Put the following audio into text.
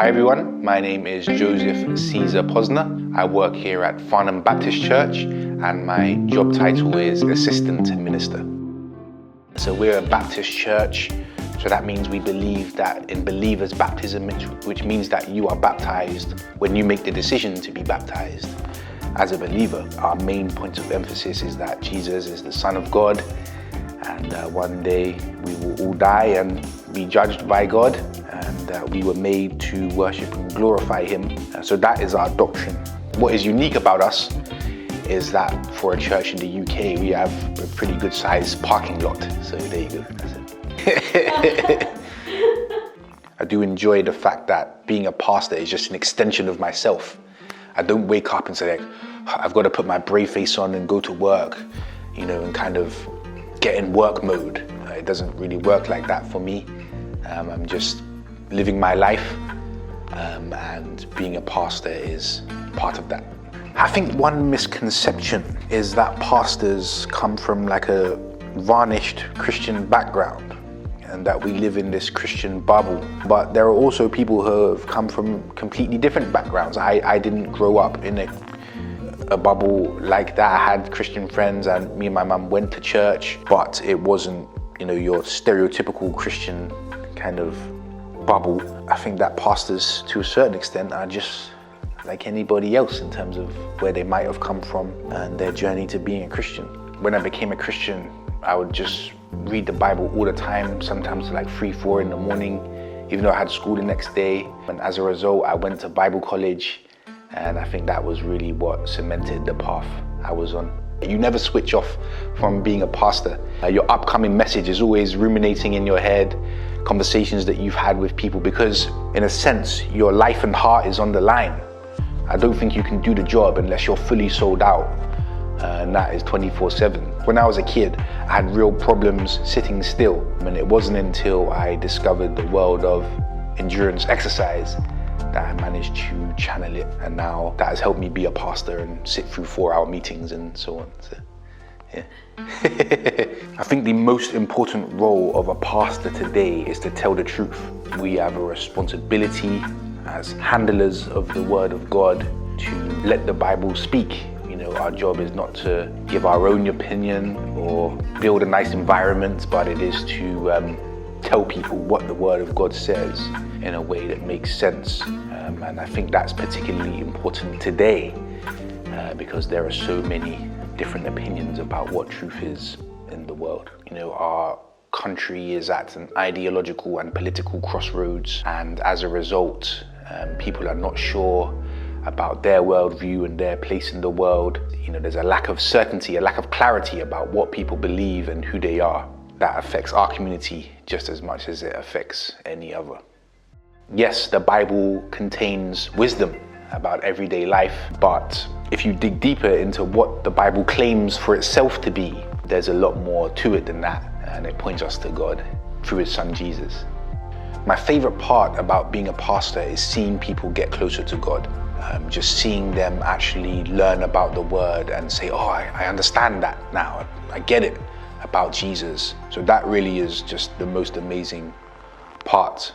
Hi everyone, my name is Joseph Posner. I work here at Farnham Baptist Church and my job title is Assistant Minister. So we're a Baptist church, so that means we believe that in believers' baptism, which means that you are baptized when you make the decision to be baptized. As a believer, our main point of emphasis is that Jesus is the Son of God, and one day we will all die and be judged by God, and we were made to worship and glorify Him. So that is our doctrine. What is unique about us is that for a church in the UK, we have a pretty good sized parking lot. So there you go. That's it. I do enjoy the fact that being a pastor is just an extension of myself. I don't wake up and say, like, I've got to put my brave face on and go to work, and kind of get in work mode. It doesn't really work like that for me. I'm just living my life, and being a pastor is part of that. I think one misconception is that pastors come from like a varnished Christian background and that we live in this Christian bubble. But there are also people who have come from completely different backgrounds. I didn't grow up in a bubble like that. I had Christian friends and me and my mum went to church, but it wasn't, your stereotypical Christian kind of bubble. I think that pastors to a certain extent are just like anybody else in terms of where they might have come from and their journey to being a Christian. When I became a Christian, I would just read the Bible all the time, sometimes like 3, 4 in the morning, even though I had school the next day. And as a result, I went to Bible college, and I think that was really what cemented the path I was on. You never switch off from being a pastor. Your upcoming message is always ruminating in your head, conversations that you've had with people, because in a sense, your life and heart is on the line. I don't think you can do the job unless you're fully sold out, and that is 24/7. When I was a kid, I had real problems sitting still, and it wasn't until I discovered the world of endurance exercise that I managed to channel it, and now that has helped me be a pastor and sit through 4-hour meetings and so on. So, yeah. I think the most important role of a pastor today is to tell the truth. We have a responsibility as handlers of the Word of God to let the Bible speak. Our job is not to give our own opinion or build a nice environment, but it is to tell people what the Word of God says in a way that makes sense. And I think that's particularly important today because there are so many different opinions about what truth is in the world. Our country is at an ideological and political crossroads, and as a result, people are not sure about their worldview and their place in the world. There's a lack of certainty, a lack of clarity about what people believe and who they are. That affects our community just as much as it affects any other. Yes, the Bible contains wisdom about everyday life, but if you dig deeper into what the Bible claims for itself to be, there's a lot more to it than that, and it points us to God through His Son Jesus. My favorite part about being a pastor is seeing people get closer to God. Just seeing them actually learn about the Word and say, oh, I understand that now, I get it about Jesus. So that really is just the most amazing part